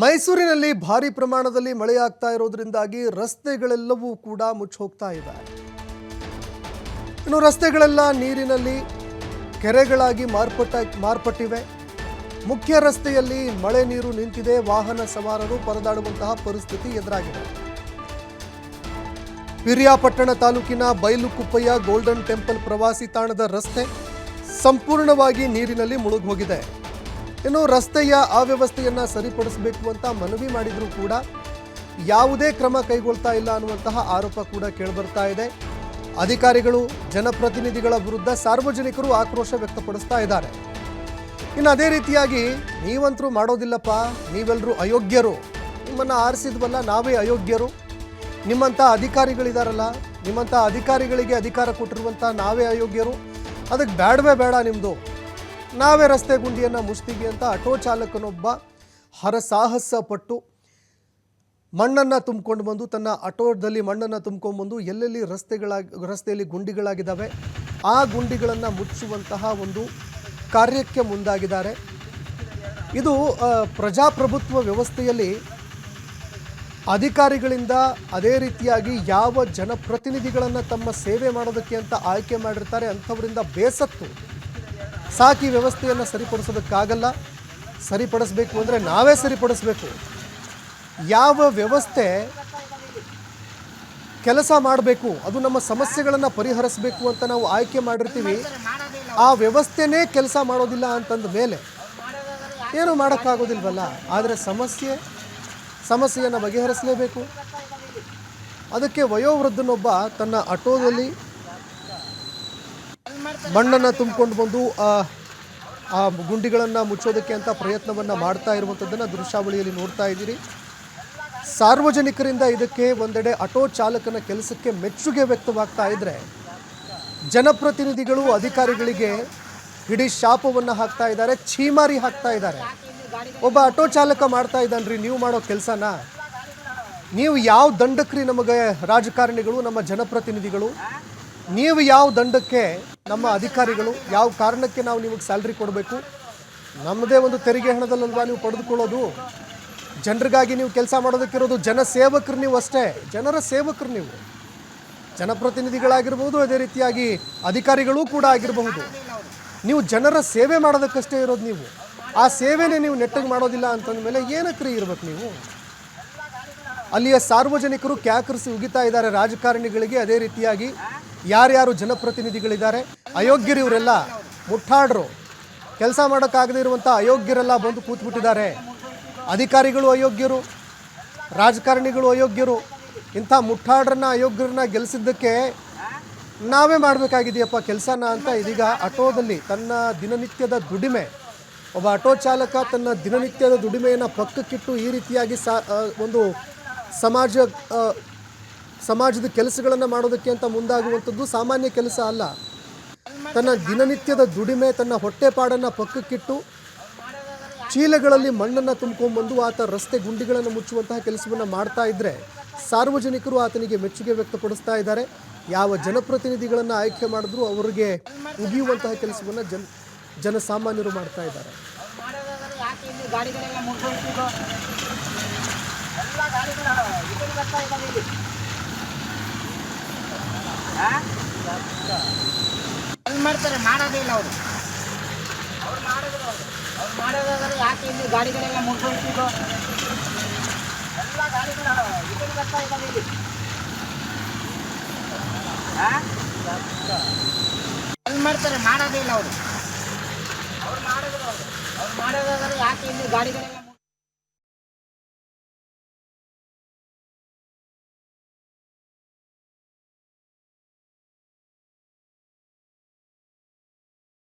ಮೈಸೂರಿನಲ್ಲಿ ಭಾರಿ ಪ್ರಮಾಣದಲ್ಲಿ ಮಳೆಯಾಗ್ತಾ ಇರೋದ್ರಿಂದಾಗಿ ರಸ್ತೆಗಳೆಲ್ಲವೂ ಕೂಡ ಮುಚ್ಚಿ ಹೋಗ್ತಾ ಇವೆ. ಇನ್ನು ರಸ್ತೆಗಳೆಲ್ಲ ನೀರಿನಲ್ಲಿ ಕೆರೆಗಳಾಗಿ ಮಾರ್ಪಟ್ಟಿವೆ. ಮುಖ್ಯ ರಸ್ತೆಯಲ್ಲಿ ಮಳೆ ನೀರು ನಿಂತಿದೆ. ವಾಹನ ಸವಾರರು ಪರದಾಡುವಂತಹ ಪರಿಸ್ಥಿತಿ ಎದುರಾಗಿದೆ. ಪಿರಿಯಾಪಟ್ಟಣ ತಾಲೂಕಿನ ಬೈಲುಕುಪ್ಪಯ್ಯ ಗೋಲ್ಡನ್ ಟೆಂಪಲ್ ಪ್ರವಾಸಿ ತಾಣದ ರಸ್ತೆ ಸಂಪೂರ್ಣವಾಗಿ ನೀರಿನಲ್ಲಿ ಮುಳುಗಿ ಹೋಗಿದೆ. ಇನ್ನು ರಸ್ತೆಯ ಅವ್ಯವಸ್ಥೆಯನ್ನು ಸರಿಪಡಿಸಬೇಕು ಅಂತ ಮನವಿ ಮಾಡಿದರೂ ಕೂಡ ಯಾವುದೇ ಕ್ರಮ ಕೈಗೊಳ್ತಾ ಇಲ್ಲ ಅನ್ನುವಂತಹ ಆರೋಪ ಕೂಡ ಕೇಳಿಬರ್ತಾ ಇದೆ. ಅಧಿಕಾರಿಗಳು ಜನಪ್ರತಿನಿಧಿಗಳ ವಿರುದ್ಧ ಸಾರ್ವಜನಿಕರು ಆಕ್ರೋಶ ವ್ಯಕ್ತಪಡಿಸ್ತಾ ಇದ್ದಾರೆ. ಇನ್ನು ಅದೇ ರೀತಿಯಾಗಿ ನೀವಂತರೂ ಮಾಡೋದಿಲ್ಲಪ್ಪ, ನೀವೆಲ್ಲರೂ ಅಯೋಗ್ಯರು, ನಿಮ್ಮನ್ನು ಆರಿಸಿದ್ವಲ್ಲ ನಾವೇ ಅಯೋಗ್ಯರು, ನಿಮ್ಮಂಥ ಅಧಿಕಾರಿಗಳಿದಾರಲ್ಲ, ನಿಮ್ಮಂಥ ಅಧಿಕಾರಿಗಳಿಗೆ ಅಧಿಕಾರ ಕೊಟ್ಟಿರುವಂಥ ನಾವೇ ಅಯೋಗ್ಯರು, ಅದಕ್ಕೆ ಬೇಡವೇ ಬೇಡ ನಿಮ್ಮದು, ನಾವೇ ರಸ್ತೆ ಗುಂಡಿಯನ್ನು ಮುಚ್ತೀವಿ ಅಂತ ಆಟೋ ಚಾಲಕನೊಬ್ಬ ಹರಸಾಹಸ ಪಟ್ಟು ಮಣ್ಣನ್ನು ತುಂಬಿಕೊಂಡು ಬಂದು ತನ್ನ ಆಟೋದಲ್ಲಿ ಮಣ್ಣನ್ನು ತುಂಬ್ಕೊಂಡ್ಬಂದು ಎಲ್ಲೆಲ್ಲಿ ರಸ್ತೆಯಲ್ಲಿ ಗುಂಡಿಗಳಾಗಿದ್ದಾವೆ ಆ ಗುಂಡಿಗಳನ್ನು ಮುಚ್ಚುವಂತಹ ಒಂದು ಕಾರ್ಯಕ್ಕೆ ಮುಂದಾಗಿದ್ದಾರೆ. ಇದು ಪ್ರಜಾಪ್ರಭುತ್ವ ವ್ಯವಸ್ಥೆಯಲ್ಲಿ ಅಧಿಕಾರಿಗಳಿಂದ ಅದೇ ರೀತಿಯಾಗಿ ಯಾವ ಜನಪ್ರತಿನಿಧಿಗಳನ್ನು ತಮ್ಮ ಸೇವೆ ಮಾಡೋದಕ್ಕೆ ಅಂತ ಆಯ್ಕೆ ಮಾಡಿರ್ತಾರೆ ಅಂಥವರಿಂದ ಬೇಸತ್ತು ಸಾಕಿ ವ್ಯವಸ್ಥೆಯನ್ನು ಸರಿಪಡಿಸೋದಕ್ಕಾಗಲ್ಲ. ಸರಿಪಡಿಸಬೇಕು ಅಂದರೆ ನಾವೇ ಸರಿಪಡಿಸಬೇಕು. ಯಾವ ವ್ಯವಸ್ಥೆ ಕೆಲಸ ಮಾಡಬೇಕು, ಅದು ನಮ್ಮ ಸಮಸ್ಯೆಗಳನ್ನು ಪರಿಹರಿಸಬೇಕು ಅಂತ ನಾವು ಆಯ್ಕೆ ಮಾಡಿರ್ತೀವಿ, ಆ ವ್ಯವಸ್ಥೆನೇ ಕೆಲಸ ಮಾಡೋದಿಲ್ಲ ಅಂತಂದ ಮೇಲೆ ಏನೂ ಮಾಡೋಕ್ಕಾಗೋದಿಲ್ವಲ್ಲ. ಆದರೆ ಸಮಸ್ಯೆಯನ್ನು ಬಗೆಹರಿಸಲೇಬೇಕು. ಅದಕ್ಕೆ ವಯೋವೃದ್ಧನೊಬ್ಬ ತನ್ನ ಆಟೋದಲ್ಲಿ ಮಣ್ಣನ್ನು ತುಂಬಿಕೊಂಡು ಬಂದು ಆ ಗುಂಡಿಗಳನ್ನು ಮುಚ್ಚೋದಕ್ಕೆ ಅಂತ ಪ್ರಯತ್ನವನ್ನು ಮಾಡ್ತಾ ಇರುವಂಥದ್ದನ್ನು ದೃಶ್ಯಾವಳಿಯಲ್ಲಿ ನೋಡ್ತಾ ಇದ್ದೀರಿ. ಸಾರ್ವಜನಿಕರಿಂದ ಇದಕ್ಕೆ ಒಂದೆಡೆ ಆಟೋ ಚಾಲಕನ ಕೆಲಸಕ್ಕೆ ಮೆಚ್ಚುಗೆ ವ್ಯಕ್ತವಾಗ್ತಾ ಇದ್ದರೆ, ಜನಪ್ರತಿನಿಧಿಗಳು ಅಧಿಕಾರಿಗಳಿಗೆ ಇಡೀ ಶಾಪವನ್ನು ಹಾಕ್ತಾ ಇದ್ದಾರೆ, ಛೀಮಾರಿ ಹಾಕ್ತಾ ಇದ್ದಾರೆ. ಒಬ್ಬ ಆಟೋ ಚಾಲಕ ಮಾಡ್ತಾ ಇದ್ದಾನ್ರಿ, ನೀವು ಮಾಡೋ ಕೆಲಸನ ನೀವು ಯಾವ ದಂಡಕ್ರಿ ನಮಗೆ ರಾಜಕಾರಣಿಗಳು, ನಮ್ಮ ಜನಪ್ರತಿನಿಧಿಗಳು, ನೀವು ಯಾವ ದಂಡಕ್ಕೆ ನಮ್ಮ ಅಧಿಕಾರಿಗಳು, ಯಾವ ಕಾರಣಕ್ಕೆ ನಾವು ನಿಮಗೆ ಸ್ಯಾಲ್ರಿ ಕೊಡಬೇಕು? ನಮ್ಮದೇ ಒಂದು ತೆರಿಗೆ ಹಣದಲ್ಲಲ್ವಾ ನೀವು ಪಡೆದುಕೊಳ್ಳೋದು? ಜನರಿಗಾಗಿ ನೀವು ಕೆಲಸ ಮಾಡೋದಕ್ಕಿರೋದು. ಜನಸೇವಕರು ನೀವು ಅಷ್ಟೇ, ಜನರ ಸೇವಕರು ನೀವು. ಜನಪ್ರತಿನಿಧಿಗಳಾಗಿರ್ಬೋದು, ಅದೇ ರೀತಿಯಾಗಿ ಅಧಿಕಾರಿಗಳೂ ಕೂಡ ಆಗಿರಬಹುದು. ನೀವು ಜನರ ಸೇವೆ ಮಾಡೋದಕ್ಕಷ್ಟೇ ಇರೋದು. ನೀವು ಆ ಸೇವೆನೇ ನೀವು ನೆಟ್ಟಗೆ ಮಾಡೋದಿಲ್ಲ ಅಂತಂದ ಮೇಲೆ ಏನಕ್ರಿ ಇರ್ಬೇಕು ನೀವು? ಅಲ್ಲಿಯ ಸಾರ್ವಜನಿಕರು ಕ್ಯಾಕರಿಸಿ ಉಗಿತಾ ಇದ್ದಾರೆ ರಾಜಕಾರಣಿಗಳಿಗೆ. ಅದೇ ರೀತಿಯಾಗಿ ಯಾರ್ಯಾರು ಜನಪ್ರತಿನಿಧಿಗಳಿದ್ದಾರೆ, ಅಯೋಗ್ಯರು ಇವರೆಲ್ಲ, ಮುಟ್ಟಾಡ್ರು, ಕೆಲಸ ಮಾಡೋಕ್ಕಾಗದೇ ಇರುವಂಥ ಅಯೋಗ್ಯರೆಲ್ಲ ಬಂದು ಕೂತ್ಬಿಟ್ಟಿದ್ದಾರೆ. ಅಧಿಕಾರಿಗಳು ಅಯೋಗ್ಯರು, ರಾಜಕಾರಣಿಗಳು ಅಯೋಗ್ಯರು. ಇಂಥ ಮುಟ್ಟಾಡ್ರನ್ನ ಅಯೋಗ್ಯರನ್ನ ಗೆಲ್ಲಿಸಿದ್ದಕ್ಕೆ ನಾವೇ ಮಾಡಬೇಕಾಗಿದೆಯಪ್ಪ ಕೆಲಸನ ಅಂತ ಇದೀಗ ಆಟೋದಲ್ಲಿ ತನ್ನ ದಿನನಿತ್ಯದ ದುಡಿಮೆ, ಒಬ್ಬ ಆಟೋ ಚಾಲಕ ತನ್ನ ದಿನನಿತ್ಯದ ದುಡಿಮೆಯನ್ನು ಪಕ್ಕಕ್ಕಿಟ್ಟು ಈ ರೀತಿಯಾಗಿ ಒಂದು ಸಮಾಜದ ಕೆಲಸಗಳನ್ನು ಮಾಡೋದಕ್ಕೆ ಅಂತ ಮುಂದಾಗುವಂಥದ್ದು ಸಾಮಾನ್ಯ ಕೆಲಸ ಅಲ್ಲ. ತನ್ನ ದಿನನಿತ್ಯದ ದುಡಿಮೆ, ತನ್ನ ಹೊಟ್ಟೆಪಾಡನ್ನು ಪಕ್ಕಕ್ಕಿಟ್ಟು ಚೀಲಗಳಲ್ಲಿ ಮಣ್ಣನ್ನು ತುಂಬ್ಕೊಂಡ್ಬಂದು ಆತ ರಸ್ತೆ ಗುಂಡಿಗಳನ್ನು ಮುಚ್ಚುವಂತಹ ಕೆಲಸವನ್ನು ಮಾಡ್ತಾ ಇದ್ದರೆ ಸಾರ್ವಜನಿಕರು ಆತನಿಗೆ ಮೆಚ್ಚುಗೆ ವ್ಯಕ್ತಪಡಿಸ್ತಾ ಇದ್ದಾರೆ. ಯಾವ ಜನಪ್ರತಿನಿಧಿಗಳನ್ನು ಆಯ್ಕೆ ಮಾಡಿದ್ರು ಅವರಿಗೆ ಉಗಿಯುವಂತಹ ಕೆಲಸವನ್ನು ಜನಸಾಮಾನ್ಯರು ಮಾಡ್ತಾ ಇದ್ದಾರೆ. ಮಾಡ್ತಾರೆ, ಮಾಡೋದೇ ಇಲ್ಲ ಅವರು. ಮಾಡೋದಾದ್ರೆ ಯಾಕೆ ಇಲ್ಲಿ ಗಾಡಿಗಳೆಲ್ಲ ಮುಟ್ಕೊಳ್ತಿದ್ದೋ? ಎಲ್ಲ ಗಾಡಿಗಳು ಇದನ್ನು ಬರ್ತಾ ಇದ್ದಾವೆ ಇಲ್ಲಿ. ಮಾಡ್ತಾರೆ, ಮಾಡೋದೇ ಇಲ್ಲ ಅವರು. ಮಾಡೋದಾದ್ರೆ ಯಾಕೆ ಇಲ್ಲಿ ಗಾಡಿಗಳೆಲ್ಲ